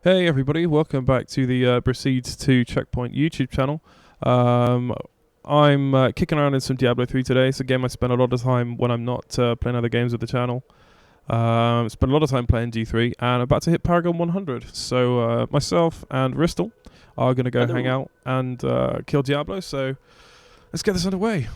Hey everybody, welcome back to the Proceeds to Checkpoint YouTube channel. I'm kicking around in some Diablo 3 today. It's a game I spend a lot of time when I'm not playing other games with the channel. Spend a lot of time playing D3 and I'm about to hit Paragon 100. So myself and Ristle are going to go hang out and kill Diablo. So let's get this underway.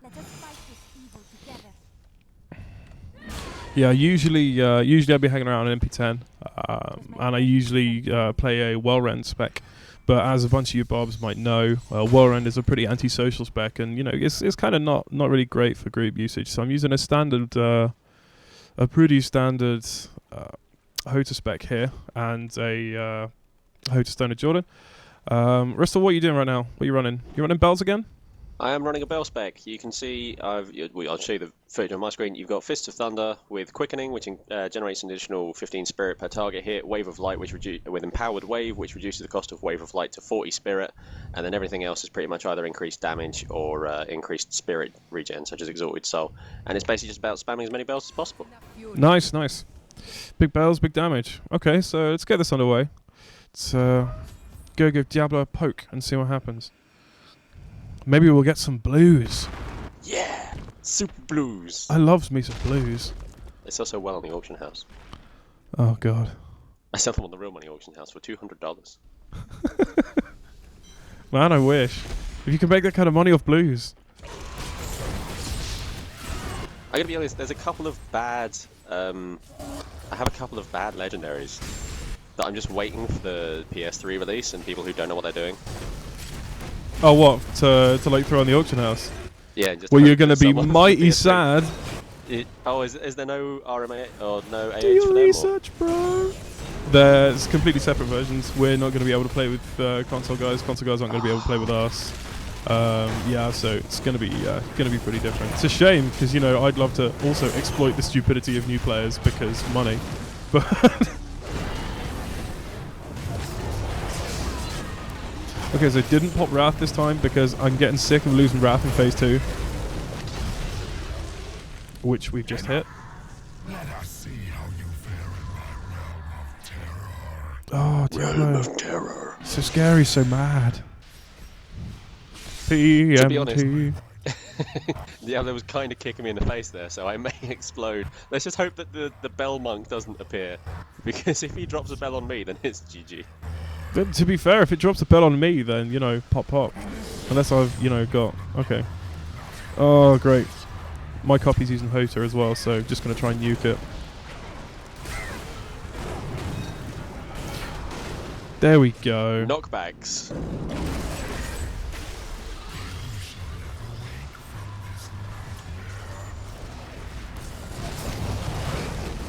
Let us fight this evil together. Yeah, usually I'll be hanging around an MP10, and I usually play a well-rend spec. But as a bunch of you bobs might know, well-rend is a pretty antisocial spec, and it's kind of not really great for group usage. So I'm using a pretty standard Hota spec here, and a Hota Stoner Jordan. Ristle, what are you doing right now? What are you running? You running bells again? I am running a bell spec. You can see, I'll show you the footage on my screen. You've got Fist of Thunder with Quickening, which generates an additional 15 spirit per target hit. Wave of Light, with Empowered Wave, which reduces the cost of Wave of Light to 40 spirit. And then everything else is pretty much either increased damage or increased spirit regen, such as Exalted Soul. And it's basically just about spamming as many bells as possible. Nice, nice. Big bells, big damage. Okay, so let's get this underway. Let's go give Diablo a poke and see what happens. Maybe we'll get some blues. Yeah! Super Blues! I loves me some blues. They sell so well on the auction house. Oh god. I sell them on the real money auction house for $200. Man, I wish. If you can make that kind of money off blues. I gotta be honest, there's a couple of bad, I have a couple of bad legendaries that I'm just waiting for the PS3 release and people who don't know what they're doing. Oh, what? To like throw on the auction house? Yeah, just well, you're going to be mighty sad. Is there no RMA or no AH Do your for them? research, bro. There's completely separate versions. We're not going to be able to play with console guys. Console guys aren't going to be able to play with us. Yeah, so it's going to be pretty different. It's a shame because I'd love to also exploit the stupidity of new players because money, but. Okay, so didn't pop Wrath this time because I'm getting sick of losing Wrath in Phase 2. Which we've just hit. Let us see how you fare in my realm of terror. Oh, Diablo. Realm of Terror. So scary, so mad. PMT. To be honest, Diablo was kind of kicking me in the face there, so I may explode. Let's just hope that the Bell Monk doesn't appear, because if he drops a bell on me, then it's GG. To be fair, if it drops a bell on me, then, pop. Unless I've, got... Okay. Oh, great. My copy's using Hota as well, so just going to try and nuke it. There we go. Knockbacks.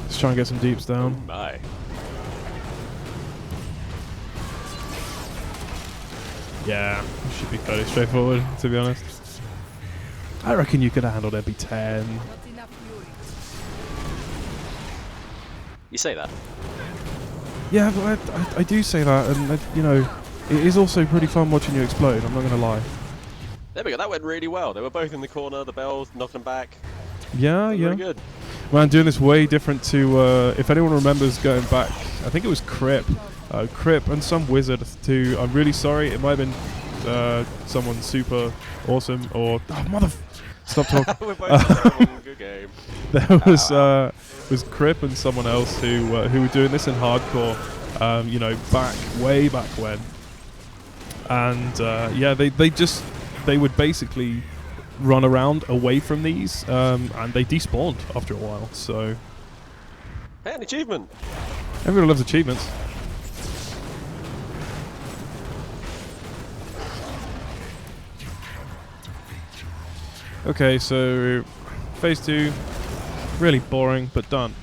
Let's try and get some deeps Oh down. my. Yeah, it should be fairly straightforward, to be honest. I reckon you could have handled MP10. You say that. Yeah, but I do say that, and it is also pretty fun watching you explode, I'm not going to lie. There we go, that went really well. They were both in the corner, the bell knocked them back. Yeah. Very good. Man, doing this way different to, if anyone remembers going back, I think it was Crip and some wizard too. I'm really sorry, it might have been someone super awesome, or... Oh, stop talking. We're both good game. There was Crip and someone else who were doing this in hardcore, way back when. And yeah, they would basically run around away from these, and they despawned after a while. So, Hey, an achievement! everyone loves achievements. Okay, so Phase 2, really boring, but done.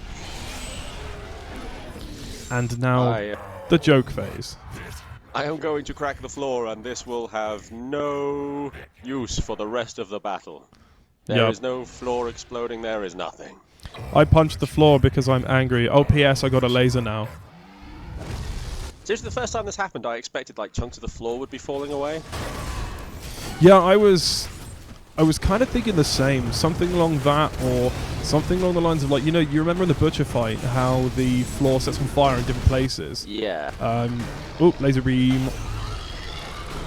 And now the joke phase. I am going to crack the floor, and this will have no use for the rest of the battle. There is no floor exploding, there is nothing. I punched the floor because I'm angry. Oh, P.S. I got a laser now. Seriously, the first time this happened, I expected like chunks of the floor would be falling away. Yeah, I was I was kind of thinking the same, something along that, or something along the lines of, like, you know, you remember in the butcher fight how the floor sets on fire in different places? Yeah. Oh, laser beam.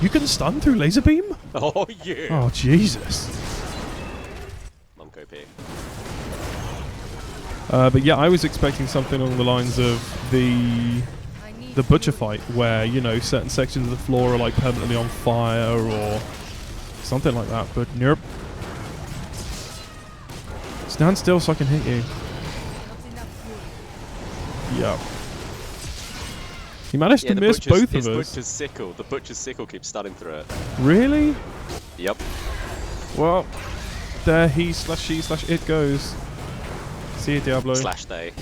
You can stun through laser beam? Oh, yeah. Oh, Jesus. Mumco P. But yeah, I was expecting something along the lines of the butcher fight, where, you know, certain sections of the floor are like permanently on fire or something like that. But nope. Stand still so I can hit you. Yep. He managed to miss both of us. The butcher's sickle keeps stunning through it. Really? Yep. Well, there he/she/it goes. See you, Diablo. Slash they.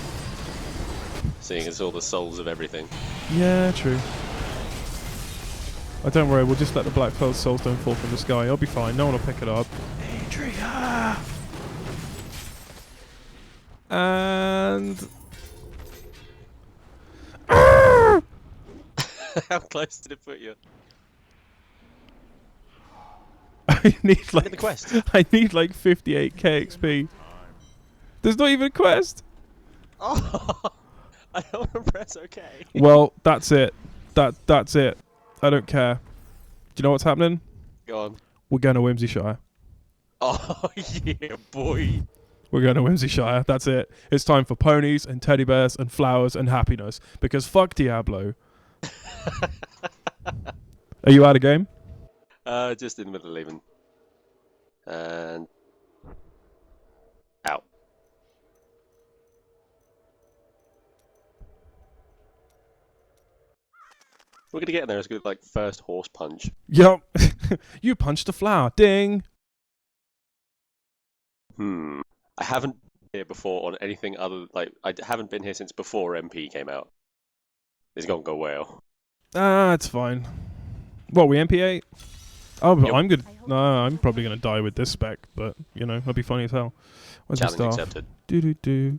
Seeing as all the souls of everything. Yeah, true. Oh, don't worry, we'll just let the Black Pearl Soulstone fall from the sky. It'll be fine. No one will pick it up. Adria! And... How close did it put you? I need Look at the quest. I need like 58k XP. There's not even a quest. Oh, I don't want to press OK. Well, that's it. That's it. I don't care. Do you know what's happening? Go on. We're going to Whimsyshire. Oh yeah, boy. We're going to Whimsyshire. That's it. It's time for ponies and teddy bears and flowers and happiness. Because fuck Diablo. Are you out of game? Just in the middle of leaving. And out. We're gonna get in there as good like first horse punch. Yup. You punched a flower. Ding. I haven't been here before on anything other I haven't been here since before MP came out. It's gonna go well. Ah, it's fine. What, we MP8? Oh, but Yep. I'm good. No, I'm probably gonna die with this spec, but you know, it'll be funny as hell. Where's the Challenge star? accepted. Do.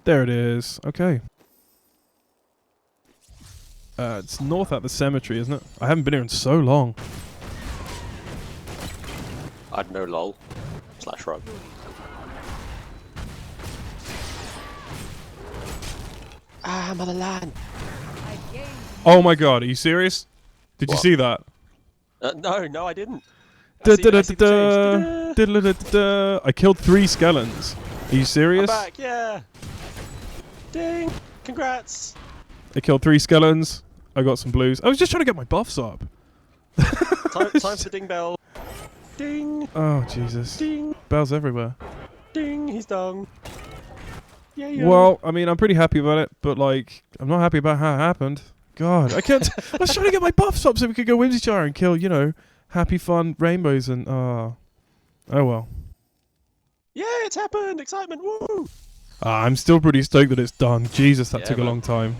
There it is. Okay. It's north at the cemetery, isn't it? I haven't been here in so long. I'd know lol. / rug. Ah, motherland. Oh my god, are you serious? Did you What? see that? No, I didn't. I see the change. I killed 3 skeletons. Are you serious? I'm back, yeah. Ding. Congrats. I killed 3 skeletons. I got some blues. I was just trying to get my buffs up. Time for ding bell. Ding. Oh, Jesus. Ding. Bells everywhere. Ding. He's done. Yeah. Well, I mean, I'm pretty happy about it, but, like, I'm not happy about how it happened. God, I can't... I was trying to get my buffs up so we could go Whimsyshire and kill, you know, happy, fun rainbows and... Oh well. Yeah, it's happened. Excitement. Woo. I'm still pretty stoked that it's done. Jesus, that Yeah, took a man. long time.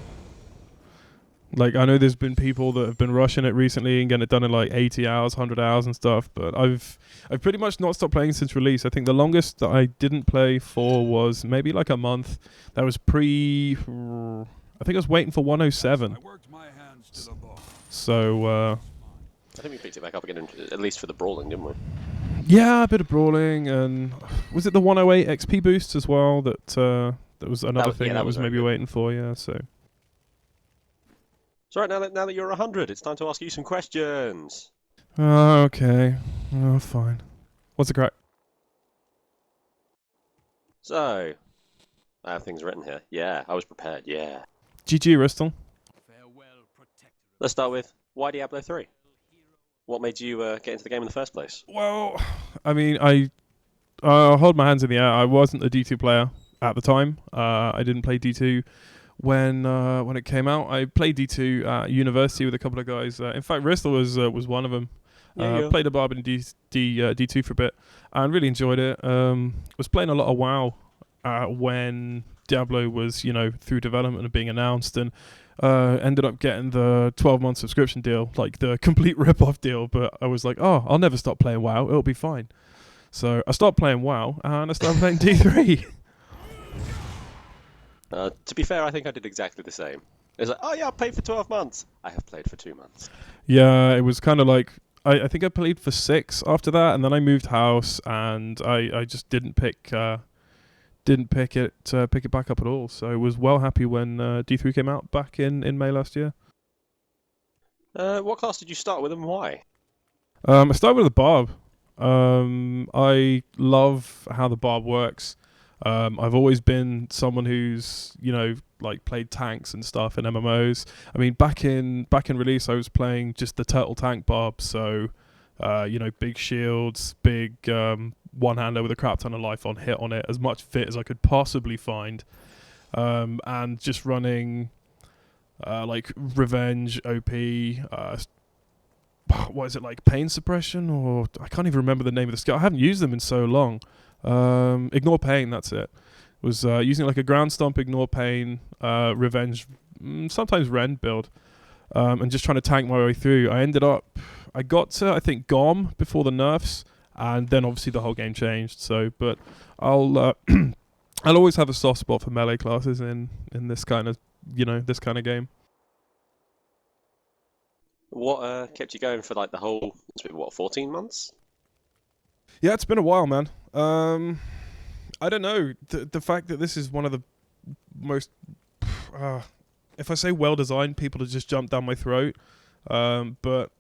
Like, I know there's been people that have been rushing it recently and getting it done in like 80 hours, 100 hours and stuff, but I've pretty much not stopped playing since release. I think the longest that I didn't play for was maybe like a month. That was I think I was waiting for 107. I worked my hands to the bone. So, I think we picked it back up again, at least for the brawling, didn't we? yeah, a bit of brawling, and was it the 108 XP boost as well that was another thing that I was was very maybe good. waiting for, yeah, so... So right, now that you're 100, it's time to ask you some questions. Oh, okay. Oh, fine. What's the crack? So, I have things written here. Yeah, I was prepared. Yeah. GG, Ristle. Let's start with, why Diablo 3? What made you get into the game in the first place? Well, I mean, I'll hold my hands in the air. I wasn't a D2 player at the time. I didn't play D2 when it came out. I played D2 at university with a couple of guys. In fact, Ristle was one of them. Yeah. Played a Barbarian D2 for a bit and really enjoyed it. Was playing a lot of WoW when Diablo was, you know, through development and being announced, and ended up getting the 12-month subscription deal, like the complete rip-off deal. But I was like, oh, I'll never stop playing WoW. It'll be fine. So I stopped playing WoW and I started playing D3. To be fair, I think I did exactly the same. It's like, oh yeah, I paid for 12 months. I have played for 2 months. Yeah, it was kind of like I think I played for 6 after that, and then I moved house, and I just didn't pick it back up at all. So I was well happy when D3 came out back in May last year. What class did you start with and why? I started with the Barb. I love how the Barb works. I've always been someone who's, like played tanks and stuff in MMOs. I mean, back in release, I was playing just the Turtle Tank Barb. So, big shields, big one-hander with a crap ton of life on hit on it, as much fit as I could possibly find, and just running like Revenge, OP, what is it, like pain suppression, or I can't even remember the name of the skill. I haven't used them in so long. Ignore pain, that's it. Was using like a ground stomp, ignore pain, revenge, sometimes rend build, and just trying to tank my way through. I got to, I think, Gom before the nerfs, and then obviously the whole game changed. So, but I'll I'll always have a soft spot for melee classes in this kind of game. What kept you going for like the whole, 14 months? Yeah, it's been a while, man. I don't know. The fact that this is one of the most, if I say well-designed, people will just jump down my throat. But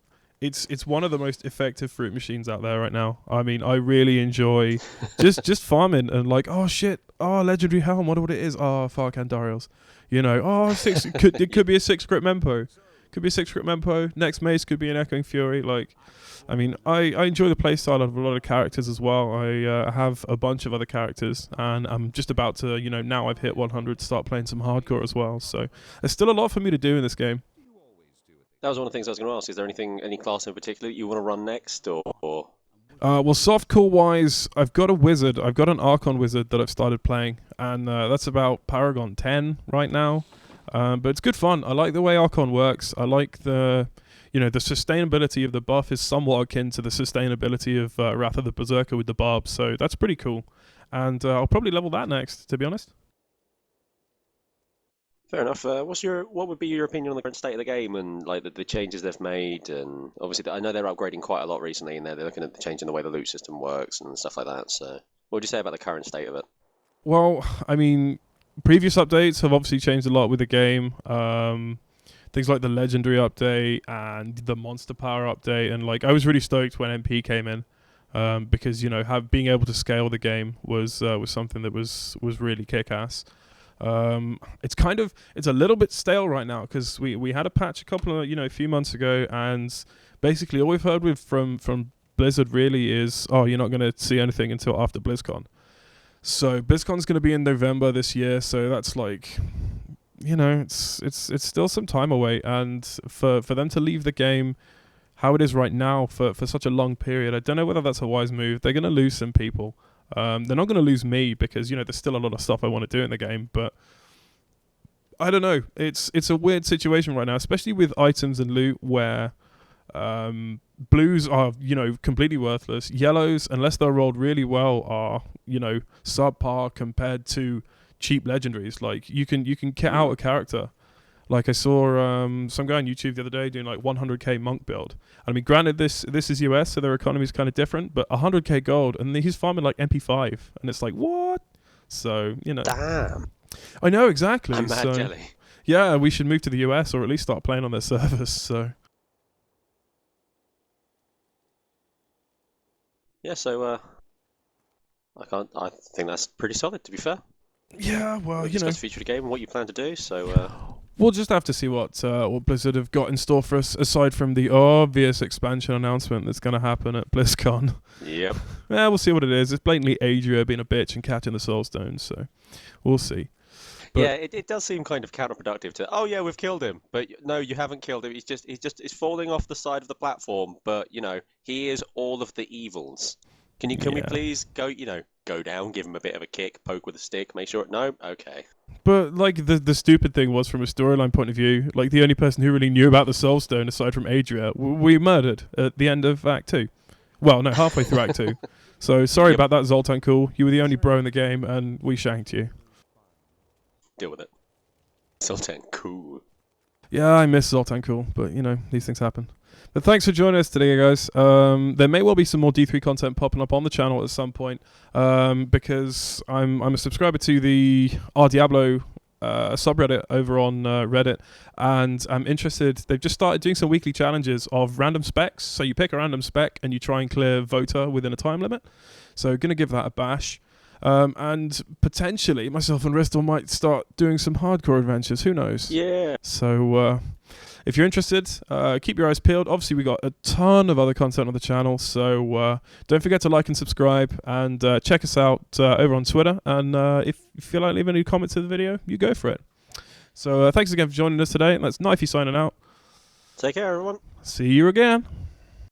it's one of the most effective fruit machines out there right now. I mean, I really enjoy just farming and like, oh shit, legendary helm, wonder what it is. Oh, Farkandarials. It could be a 6 crit mempo. Could be a 6 crit mempo. Next mace could be an Echoing Fury. Like, I mean, I enjoy the playstyle of a lot of characters as well. I have a bunch of other characters, and I'm just about to, now I've hit 100, start playing some hardcore as well. So there's still a lot for me to do in this game. That was one of the things I was going to ask. Is there any class in particular that you want to run next, or? Well, softcore wise, I've got a wizard. I've got an Archon wizard that I've started playing, and that's about Paragon 10 right now. But it's good fun. I like the way Archon works. I like the sustainability of the buff is somewhat akin to the sustainability of Wrath of the Berserker with the Barb. So that's pretty cool. And I'll probably level that next, to be honest. Fair enough. What would be your opinion on the current state of the game and like the changes they've made? And obviously, I know they're upgrading quite a lot recently, and they're looking at changing the way the loot system works and stuff like that. So, what would you say about the current state of it? Well, I mean, previous updates have obviously changed a lot with the game. Things like the legendary update and the monster power update, and like I was really stoked when MP came in, because being able to scale the game was something that was really kick-ass. It's a little bit stale right now because we had a patch a few months ago, and basically all we've heard from Blizzard really is, you're not going to see anything until after BlizzCon. So BlizzCon's going to be in November this year, so that's like, it's still some time away, and for them to leave the game how it is right now for such a long period, I don't know whether that's a wise move. They're going to lose some people. They're not going to lose me because there's still a lot of stuff I want to do in the game, but I don't know. It's a weird situation right now, especially with items and loot where blues are completely worthless. Yellows, unless they're rolled really well, are subpar compared to cheap legendaries. Like you can get out a character. Like I saw some guy on YouTube the other day doing like 100k monk build. I mean, granted, this is US, so their economy is kind of different, but 100k gold, and he's farming like MP5, and it's like, what? So, Damn. I know, exactly. I'm mad jelly. Yeah, we should move to the US or at least start playing on their servers, so. Yeah, so, I think that's pretty solid, to be fair. Yeah, well, We've discussed the future of the game and what you plan to do, so... We'll just have to see what Blizzard have got in store for us, aside from the obvious expansion announcement that's going to happen at BlizzCon. Yep. Yeah, we'll see what it is. It's blatantly Adria being a bitch and catching the Soul Stones, so we'll see. But yeah, it does seem kind of counterproductive to, oh yeah, we've killed him, but no, you haven't killed him. He's falling off the side of the platform, but he is all of the evils. Can we please go down, give him a bit of a kick, poke with a stick, make sure no, okay. But like the stupid thing was, from a storyline point of view, like the only person who really knew about the Soul Stone aside from Adria, we murdered at the end of Act 2. Well, no, halfway through Act 2. So sorry about that, Zoltan Cool. You were the only bro in the game, and we shanked you. Deal with it. Zoltan Cool. Yeah, I miss Zoltan Cool, but you know, these things happen. But thanks for joining us today, guys. There may well be some more D3 content popping up on the channel at some point, because I'm a subscriber to the Diablo subreddit over on Reddit, and I'm interested. They've just started doing some weekly challenges of random specs. So you pick a random spec and you try and clear Voter within a time limit. So going to give that a bash. And potentially myself and Ristle might start doing some hardcore adventures. Who knows? Yeah. So if you're interested, keep your eyes peeled. Obviously, we got a ton of other content on the channel, so don't forget to like and subscribe, and check us out over on Twitter. And if you feel like leaving any comments to the video, you go for it. So thanks again for joining us today. That's Knifey signing out. Take care, everyone. See you again.